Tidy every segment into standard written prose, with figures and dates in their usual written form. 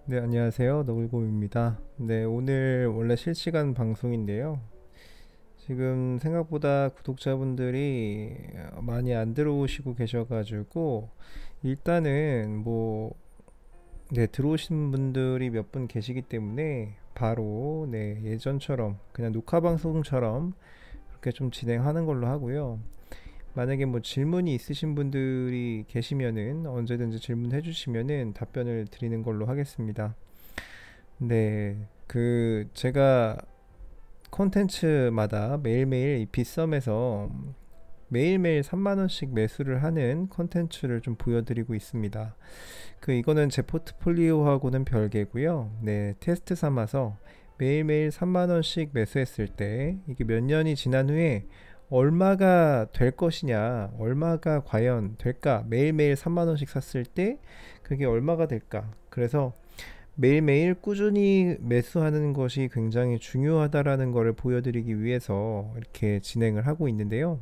네, 안녕하세요. 너굴곰입니다. 네, 오늘 원래 실시간 방송인데요. 지금 생각보다 구독자분들이 많이 안 들어오시고 계셔가지고, 일단은 네, 들어오신 분들이 몇 분 계시기 때문에 바로, 네, 예전처럼, 그냥 녹화 방송처럼 그렇게 좀 진행하는 걸로 하고요. 만약에 뭐 질문이 있으신 분들이 계시면은 언제든지 질문해 주시면은 답변을 드리는 걸로 하겠습니다. 네, 제가 콘텐츠마다 매일매일 이 빗썸에서 매일매일 3만 원씩 매수를 하는 콘텐츠를 좀 보여드리고 있습니다. 이거는 제 포트폴리오하고는 별개고요. 네, 테스트 삼아서 매일매일 3만 원씩 매수했을 때 이게 몇 년이 지난 후에 얼마가 될 것이냐, 얼마가 과연 될까? 매일매일 3만 원씩 샀을 때 그게 얼마가 될까? 그래서 매일매일 꾸준히 매수하는 것이 굉장히 중요하다라는 것을 보여드리기 위해서 이렇게 진행을 하고 있는데요.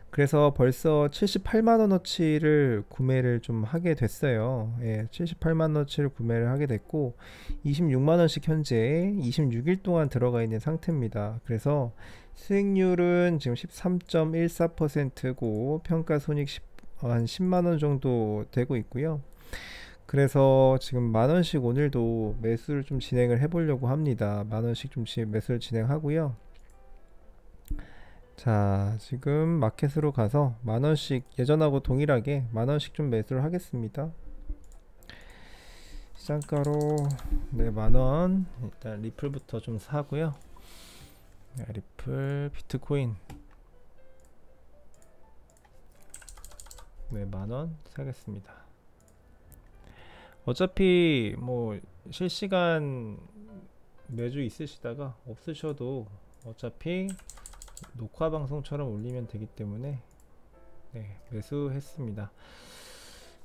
그래서 벌써 78만 원어치를 구매를 좀 하게 됐어요. 예, 78만 원어치를 구매를 하게 됐고 26만 원씩 현재 26일 동안 들어가 있는 상태입니다. 그래서 수익률은 지금 13.14%고 평가 손익 한 10만 원 정도 되고 있고요. 그래서 지금 만 원씩 오늘도 매수를 좀 진행을 해보려고 합니다. 만 원씩 좀 매수를 진행하고요. 자, 지금 마켓으로 가서 만 원씩 예전하고 동일하게 만 원씩 좀 매수를 하겠습니다. 시장가로 네, 만 원. 일단 리플부터 좀 사고요. 네, 리플 비트코인 네, 만 원 사겠습니다. 어차피 뭐 실시간 매주 있으시다가 없으셔도 어차피 녹화 방송처럼 올리면 되기 때문에 네, 매수했습니다.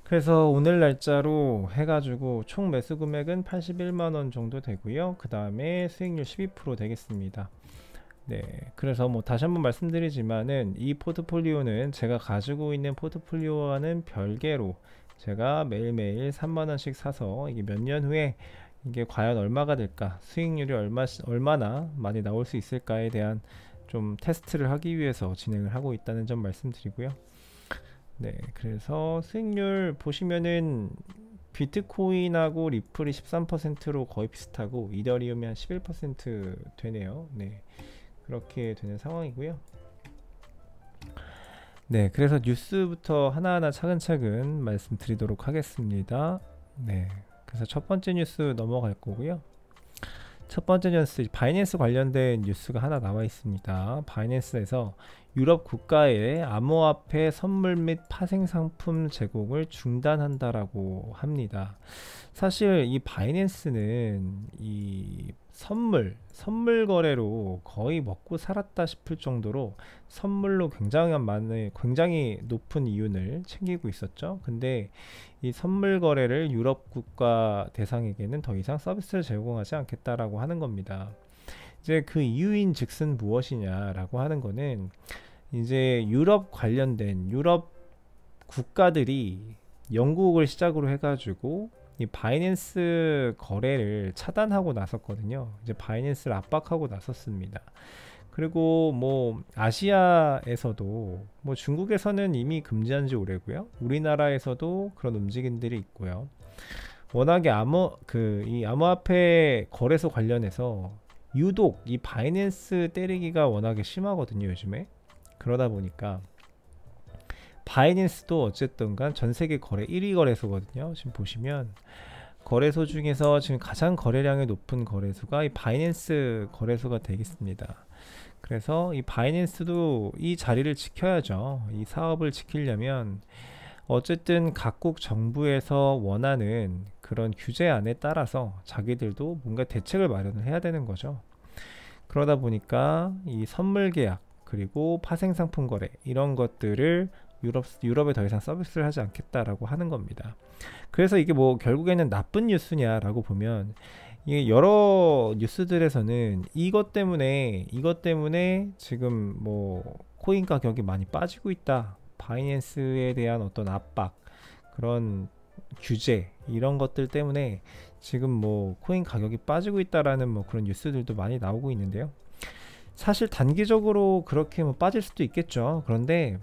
그래서 오늘 날짜로 해가지고 총 매수 금액은 81만원 정도 되고요. 그 다음에 수익률 12% 되겠습니다. 네, 그래서 뭐 다시 한번 말씀드리지만은 이 포트폴리오는 제가 가지고 있는 포트폴리오와는 별개로 제가 매일매일 3만원씩 사서 이게 몇 년 후에 이게 과연 얼마가 될까, 수익률이 얼마나 많이 나올 수 있을까에 대한 좀 테스트를 하기 위해서 진행을 하고 있다는 점 말씀드리고요. 네, 그래서 수익률 보시면은 비트코인하고 리플이 13%로 거의 비슷하고 이더리움이 한 11% 되네요. 네, 그렇게 되는 상황이고요. 네, 그래서 뉴스부터 하나하나 차근차근 말씀드리도록 하겠습니다. 네, 그래서 첫 번째 뉴스 넘어갈 거고요. 첫 번째 뉴스, 바이낸스 관련된 뉴스가 하나 나와 있습니다. 바이낸스에서 유럽 국가에 암호화폐 선물 및 파생 상품 제공을 중단한다라고 합니다. 사실 이 바이낸스는 이 선물 거래로 거의 먹고 살았다 싶을 정도로 선물로 굉장히 높은 이윤을 챙기고 있었죠. 근데 이 선물 거래를 유럽 국가 대상에게는 더 이상 서비스를 제공하지 않겠다라고 하는 겁니다. 이제 그 이유인 즉슨 무엇이냐라고 하는 거는 이제 유럽 국가들이 영국을 시작으로 해가지고 이 바이낸스 거래를 차단하고 나섰거든요. 이제 바이낸스를 압박하고 나섰습니다. 그리고 뭐 아시아에서도 뭐 중국에서는 이미 금지한 지 오래고요. 우리나라에서도 그런 움직임들이 있고요. 워낙에 이 암호화폐 거래소 관련해서 유독 이 바이낸스 때리기가 워낙에 심하거든요, 요즘에. 그러다 보니까 바이낸스도 어쨌든 간 전 세계 거래 1위 거래소거든요. 지금 보시면 거래소 중에서 지금 가장 거래량이 높은 거래소가 이 바이낸스 거래소가 되겠습니다. 그래서 이 바이낸스도 이 자리를 지켜야죠. 이 사업을 지키려면 어쨌든 각국 정부에서 원하는 그런 규제안에 따라서 자기들도 뭔가 대책을 마련을 해야 되는 거죠. 그러다 보니까 이 선물 계약 그리고 파생 상품 거래 이런 것들을 유럽에 더 이상 서비스를 하지 않겠다라고 하는 겁니다. 그래서 이게 뭐 결국에는 나쁜 뉴스냐라고 보면 이게 여러 뉴스들에서는 이것 때문에 지금 뭐 코인 가격이 많이 빠지고 있다. 바이낸스에 대한 어떤 압박 그런 규제 이런 것들 때문에 지금 뭐 코인 가격이 빠지고 있다라는 뭐 그런 뉴스들도 많이 나오고 있는데요. 사실 단기적으로 그렇게 뭐 빠질 수도 있겠죠. 그런데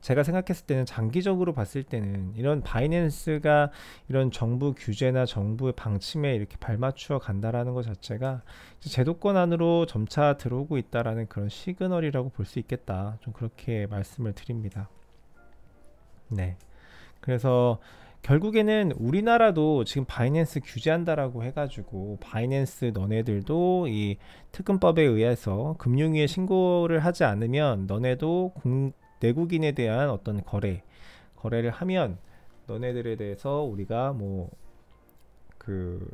제가 생각했을 때는 장기적으로 봤을 때는 이런 바이낸스가 이런 정부 규제나 정부의 방침에 이렇게 발맞추어 간다라는 것 자체가 이제 제도권 안으로 점차 들어오고 있다라는 그런 시그널이라고 볼 수 있겠다. 좀 그렇게 말씀을 드립니다. 네. 그래서 결국에는 우리나라도 지금 바이낸스 규제한다라고 해가지고 바이낸스 너네들도 이 특검법에 의해서 금융위에 신고를 하지 않으면 너네도 내국인에 대한 어떤 거래를 하면 너네들에 대해서 우리가 뭐 그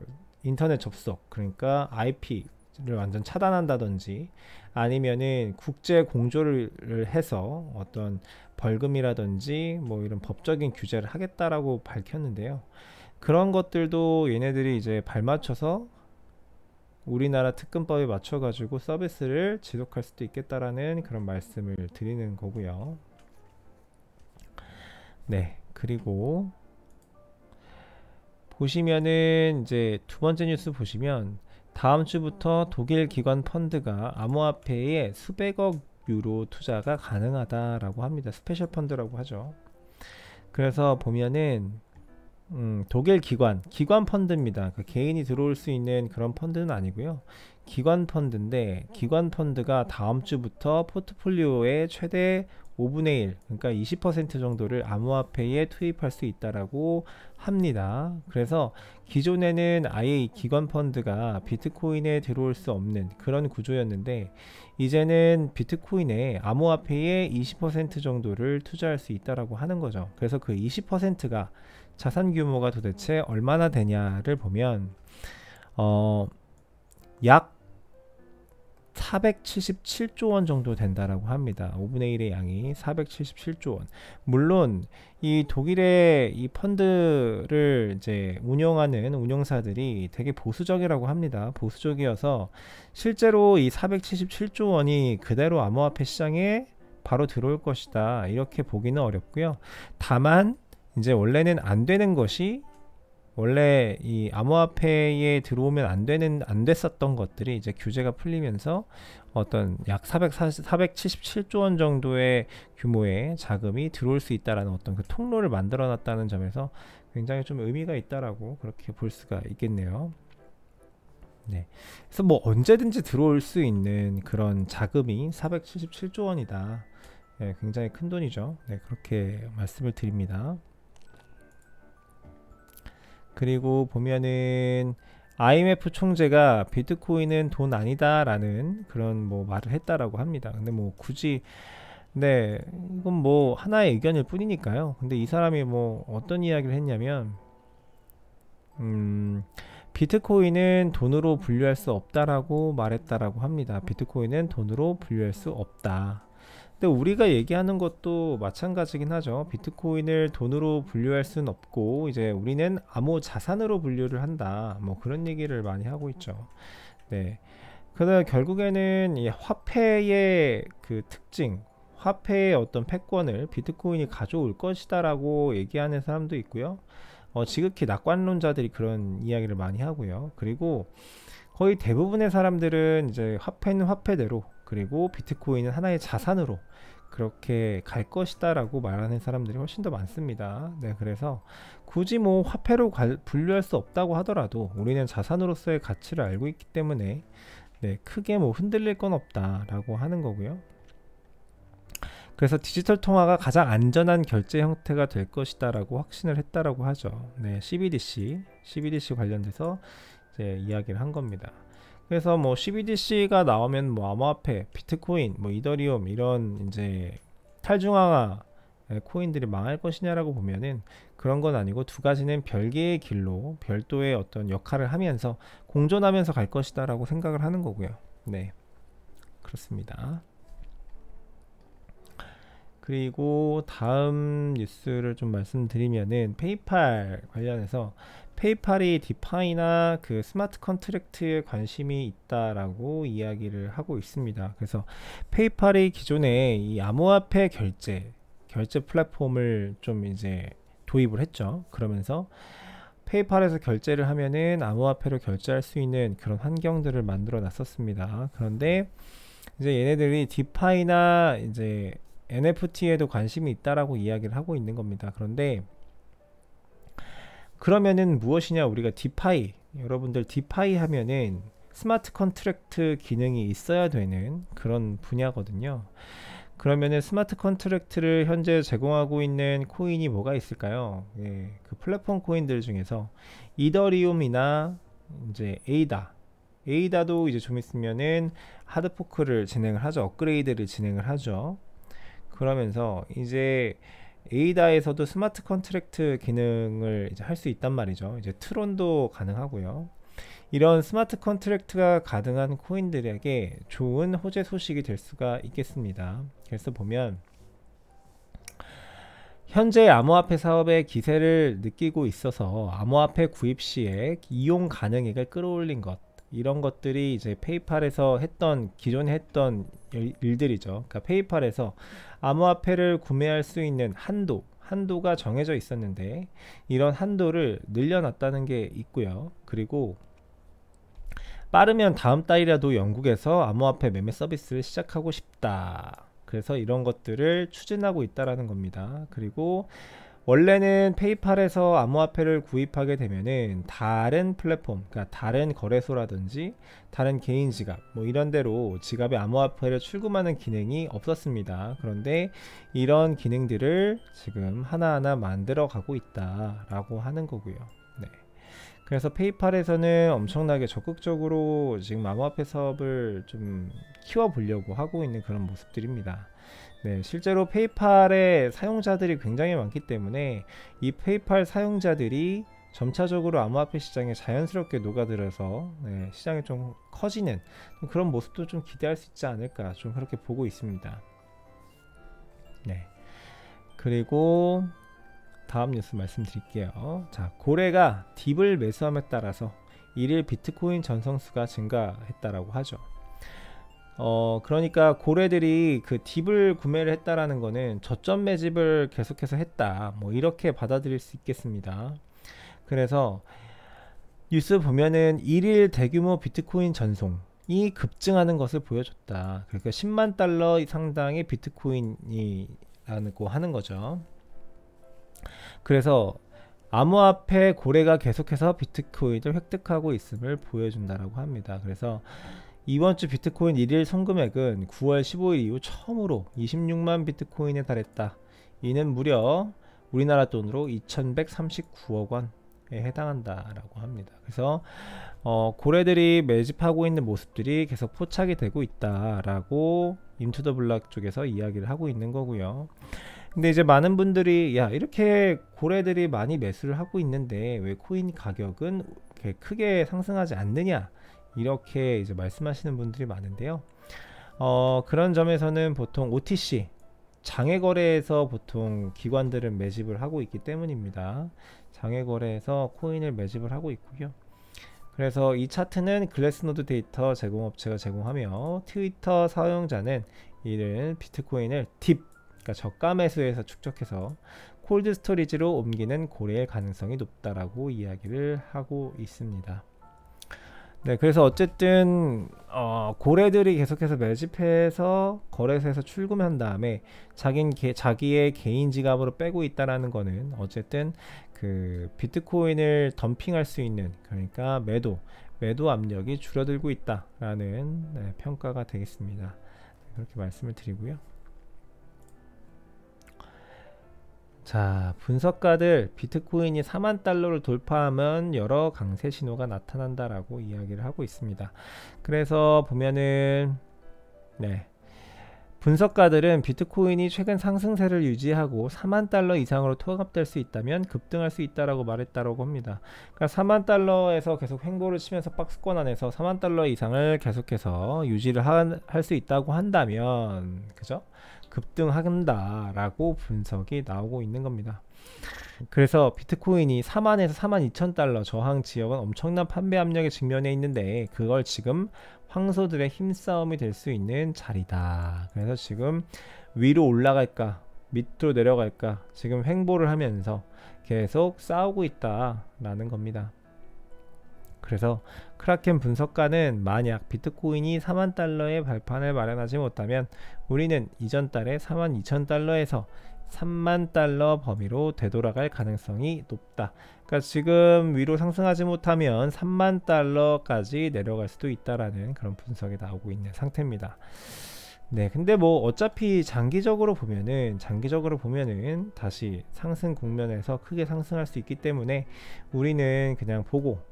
인터넷 접속 그러니까 IP를 완전 차단한다든지 아니면은 국제 공조를 해서 어떤 벌금이라든지 뭐 이런 법적인 규제를 하겠다라고 밝혔는데요. 그런 것들도 얘네들이 이제 발맞춰서 우리나라 특검법에 맞춰 가지고 서비스를 지속할 수도 있겠다라는 그런 말씀을 드리는 거고요. 네, 그리고 보시면은 이제 두 번째 뉴스 보시면 다음 주부터 독일 기관 펀드가 암호화폐에 수백억 유로 투자가 가능하다라고 합니다. 스페셜 펀드라고 하죠. 그래서 보면은 독일 기관 펀드입니다. 그 개인이 들어올 수 있는 그런 펀드는 아니고요. 기관 펀드인데 기관 펀드가 다음 주부터 포트폴리오의 최대 5분의 1 그러니까 20% 정도를 암호화폐에 투입할 수 있다라고 합니다. 그래서 기존에는 아예 이 기관 펀드가 비트코인에 들어올 수 없는 그런 구조였는데 이제는 비트코인에 암호화폐에 20% 정도를 투자할 수 있다라고 하는 거죠. 그래서 그 20%가 자산 규모가 도대체 얼마나 되냐를 보면 약 477조 원 정도 된다라고 합니다. 5분의 1의 양이 477조 원. 물론 이 독일의 이 펀드를 이제 운영하는 운영사들이 되게 보수적이라고 합니다. 보수적이어서 실제로 이 477조 원이 그대로 암호화폐 시장에 바로 들어올 것이다. 이렇게 보기는 어렵고요. 다만 이제 원래는 안 되는 것이 원래 이 암호화폐에 들어오면 안 됐었던 것들이 이제 규제가 풀리면서 어떤 약 477조 원 정도의 규모의 자금이 들어올 수 있다라는 어떤 그 통로를 만들어 놨다는 점에서 굉장히 좀 의미가 있다라고 그렇게 볼 수가 있겠네요. 네. 그래서 뭐 언제든지 들어올 수 있는 그런 자금이 477조 원이다. 네, 굉장히 큰 돈이죠. 네, 그렇게 말씀을 드립니다. 그리고 보면은 IMF 총재가 비트코인은 돈 아니다 라는 그런 뭐 말을 했다라고 합니다. 근데 뭐 굳이 네 이건 뭐 하나의 의견일 뿐이니까요. 근데 이 사람이 뭐 어떤 이야기를 했냐면 비트코인은 돈으로 분류할 수 없다라고 말했다라고 합니다. 비트코인은 돈으로 분류할 수 없다. 근데 우리가 얘기하는 것도 마찬가지긴 하죠. 비트코인을 돈으로 분류할 수는 없고 이제 우리는 암호 자산으로 분류를 한다. 뭐 그런 얘기를 많이 하고 있죠. 네. 그러다 결국에는 이 화폐의 그 특징, 화폐의 어떤 패권을 비트코인이 가져올 것이다라고 얘기하는 사람도 있고요. 지극히 낙관론자들이 그런 이야기를 많이 하고요. 그리고 거의 대부분의 사람들은 이제 화폐는 화폐대로 그리고 비트코인은 하나의 자산으로 그렇게 갈 것이다 라고 말하는 사람들이 훨씬 더 많습니다. 네, 그래서 굳이 뭐 화폐로 분류할 수 없다고 하더라도 우리는 자산으로서의 가치를 알고 있기 때문에 네, 크게 뭐 흔들릴 건 없다 라고 하는 거고요. 그래서 디지털 통화가 가장 안전한 결제 형태가 될 것이다 라고 확신을 했다라고 하죠. 네, CBDC 관련돼서 이제 이야기를 한 겁니다. 그래서 뭐 CBDC가 나오면 뭐 암호화폐, 비트코인, 뭐 이더리움 이런 이제 탈중앙화 코인들이 망할 것이냐라고 보면은 그런 건 아니고 두 가지는 별개의 길로 별도의 어떤 역할을 하면서 공존하면서 갈 것이다라고 생각을 하는 거고요. 네, 그렇습니다. 그리고 다음 뉴스를 좀 말씀드리면은 페이팔 관련해서 페이팔이 디파이나 그 스마트 컨트랙트에 관심이 있다라고 이야기를 하고 있습니다. 그래서 페이팔이 기존에 이 암호화폐 결제 플랫폼을 좀 이제 도입을 했죠. 그러면서 페이팔에서 결제를 하면은 암호화폐로 결제할 수 있는 그런 환경들을 만들어 놨었습니다. 그런데 이제 얘네들이 디파이나 이제 NFT에도 관심이 있다라고 이야기를 하고 있는 겁니다. 그런데 그러면은 무엇이냐, 우리가 디파이, 여러분들 디파이 하면은 스마트 컨트랙트 기능이 있어야 되는 그런 분야거든요. 그러면은 스마트 컨트랙트를 현재 제공하고 있는 코인이 뭐가 있을까요? 예, 그 플랫폼 코인들 중에서 이더리움이나 이제 에이다도 이제 좀 있으면은 하드포크를 진행을 하죠. 업그레이드를 진행을 하죠. 그러면서 이제 에이다에서도 스마트 컨트랙트 기능을 이제 할 수 있단 말이죠. 이제 트론도 가능하고요. 이런 스마트 컨트랙트가 가능한 코인들에게 좋은 호재 소식이 될 수가 있겠습니다. 그래서 보면 현재 암호화폐 사업의 기세를 느끼고 있어서 암호화폐 구입 시에 이용 가능액을 끌어올린 것, 이런 것들이 이제 페이팔에서 기존에 했던 일들이죠. 그러니까 페이팔에서 암호화폐를 구매할 수 있는 한도가 정해져 있었는데 이런 한도를 늘려놨다는 게 있고요. 그리고 빠르면 다음 달이라도 영국에서 암호화폐 매매 서비스를 시작하고 싶다. 그래서 이런 것들을 추진하고 있다라는 겁니다. 그리고 원래는 페이팔에서 암호화폐를 구입하게 되면은 다른 플랫폼, 그러니까 다른 거래소라든지 다른 개인 지갑, 뭐 이런 데로 지갑에 암호화폐를 출금하는 기능이 없었습니다. 그런데 이런 기능들을 지금 하나하나 만들어 가고 있다라고 하는 거고요. 네. 그래서 페이팔에서는 엄청나게 적극적으로 지금 암호화폐 사업을 좀 키워보려고 하고 있는 그런 모습들입니다. 네, 실제로 페이팔의 사용자들이 굉장히 많기 때문에 이 페이팔 사용자들이 점차적으로 암호화폐 시장에 자연스럽게 녹아들어서 네, 시장이 좀 커지는 그런 모습도 좀 기대할 수 있지 않을까, 좀 그렇게 보고 있습니다. 네. 그리고 다음 뉴스 말씀드릴게요. 자, 고래가 딥을 매수함에 따라서 일일 비트코인 전성수가 증가했다라고 하죠. 그러니까 고래들이 그 딥을 구매를 했다라는 거는 저점 매집을 계속해서 했다, 뭐 이렇게 받아들일 수 있겠습니다. 그래서 뉴스 보면은 일일 대규모 비트코인 전송이 급증하는 것을 보여줬다. 그러니까 10만 달러 상당의 비트코인이라고 하는 거죠. 그래서 암호화폐 고래가 계속해서 비트코인을 획득하고 있음을 보여준다라고 합니다. 그래서 이번 주 비트코인 1일 송금액은 9월 15일 이후 처음으로 26만 비트코인에 달했다. 이는 무려 우리나라 돈으로 2139억 원에 해당한다라고 합니다. 그래서 고래들이 매집하고 있는 모습들이 계속 포착이 되고 있다라고 인투더블락 쪽에서 이야기를 하고 있는 거고요. 근데 이제 많은 분들이 야, 이렇게 고래들이 많이 매수를 하고 있는데 왜 코인 가격은 이렇게 크게 상승하지 않느냐, 이렇게 이제 말씀하시는 분들이 많은데요. 그런 점에서는 보통 OTC 장외거래에서 보통 기관들은 매집을 하고 있기 때문입니다. 장외거래에서 코인을 매집을 하고 있고요. 그래서 이 차트는 글래스노드 데이터 제공업체가 제공하며 트위터 사용자는 이른 비트코인을 딥, 그러니까 저가 매수에서 축적해서 콜드 스토리지로 옮기는 고래의 가능성이 높다라고 이야기를 하고 있습니다. 네, 그래서 어쨌든 고래들이 계속해서 매집해서 거래소에서 출금한 다음에 자기의 개인 지갑으로 빼고 있다라는 거는 어쨌든 그 비트코인을 덤핑할 수 있는, 그러니까 매도 압력이 줄어들고 있다라는 평가가 되겠습니다. 그렇게 말씀을 드리고요. 자, 분석가들 비트코인이 4만 달러를 돌파하면 여러 강세 신호가 나타난다라고 이야기를 하고 있습니다. 그래서 보면은 분석가들은 비트코인이 최근 상승세를 유지하고 4만 달러 이상으로 통합될 수 있다면 급등할 수 있다라고 말했다라고 합니다. 그러니까 4만 달러에서 계속 횡보를 치면서 박스권 안에서 4만 달러 이상을 계속해서 유지를 할 수 있다고 한다면, 그죠? 급등한다 라고 분석이 나오고 있는 겁니다. 그래서 비트코인이 4만에서 4만 2천 달러 저항 지역은 엄청난 판매 압력에 직면해 있는데 그걸 지금 황소들의 힘싸움이 될 수 있는 자리다. 그래서 지금 위로 올라갈까 밑으로 내려갈까 지금 횡보를 하면서 계속 싸우고 있다라는 겁니다. 그래서 크라켄 분석가는 만약 비트코인이 4만 달러의 발판을 마련하지 못하면 우리는 이전 달에 4만 2천 달러에서 3만 달러 범위로 되돌아갈 가능성이 높다. 그러니까 지금 위로 상승하지 못하면 3만 달러까지 내려갈 수도 있다라는 그런 분석이 나오고 있는 상태입니다. 네, 근데 뭐 어차피 장기적으로 보면은 다시 상승 국면에서 크게 상승할 수 있기 때문에 우리는 그냥 보고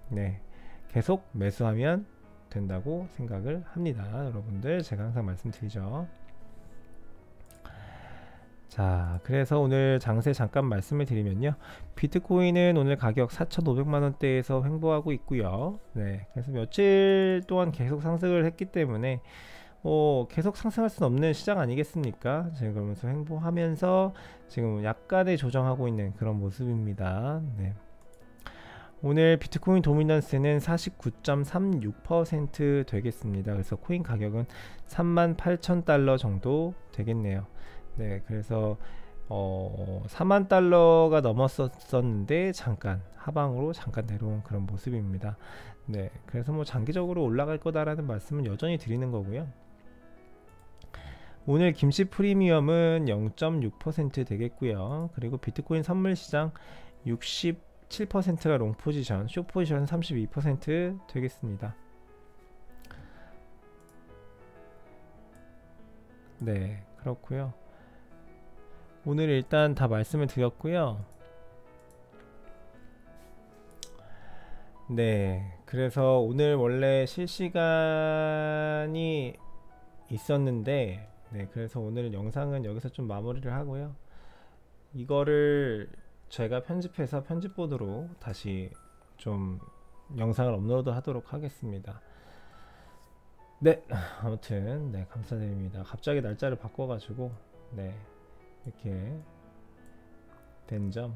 네, 계속 매수하면 된다고 생각을 합니다. 여러분들 제가 항상 말씀드리죠. 자, 그래서 오늘 장세 잠깐 말씀을 드리면요, 비트코인은 오늘 가격 4,500만원대에서 횡보하고 있고요. 네, 그래서 며칠 동안 계속 상승을 했기 때문에 계속 상승할 수는 없는 시장 아니겠습니까? 지금 그러면서 횡보하면서 지금 약간의 조정하고 있는 그런 모습입니다. 네. 오늘 비트코인 도미넌스는 49.36% 되겠습니다. 그래서 코인 가격은 38,000달러 정도 되겠네요. 네, 그래서 4만 달러가 넘었었는데 잠깐 하방으로 잠깐 내려온 그런 모습입니다. 네, 그래서 뭐 장기적으로 올라갈 거다라는 말씀은 여전히 드리는 거고요. 오늘 김치 프리미엄은 0.6% 되겠고요. 그리고 비트코인 선물 시장 67%가 롱 포지션, 숏 포지션 32% 되겠습니다. 네, 그렇고요. 오늘 일단 다 말씀을 드렸고요. 네, 그래서 오늘 원래 실시간이 있었는데, 네, 그래서 오늘 영상은 여기서 좀 마무리를 하고요. 이거를 제가 편집해서 편집본으로 다시 좀 영상을 업로드 하도록 하겠습니다. 네, 아무튼 네, 감사드립니다. 갑자기 날짜를 바꿔가지고 네, 이렇게 된 점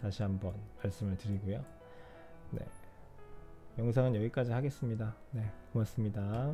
다시 한번 말씀을 드리고요. 네, 영상은 여기까지 하겠습니다. 네, 고맙습니다.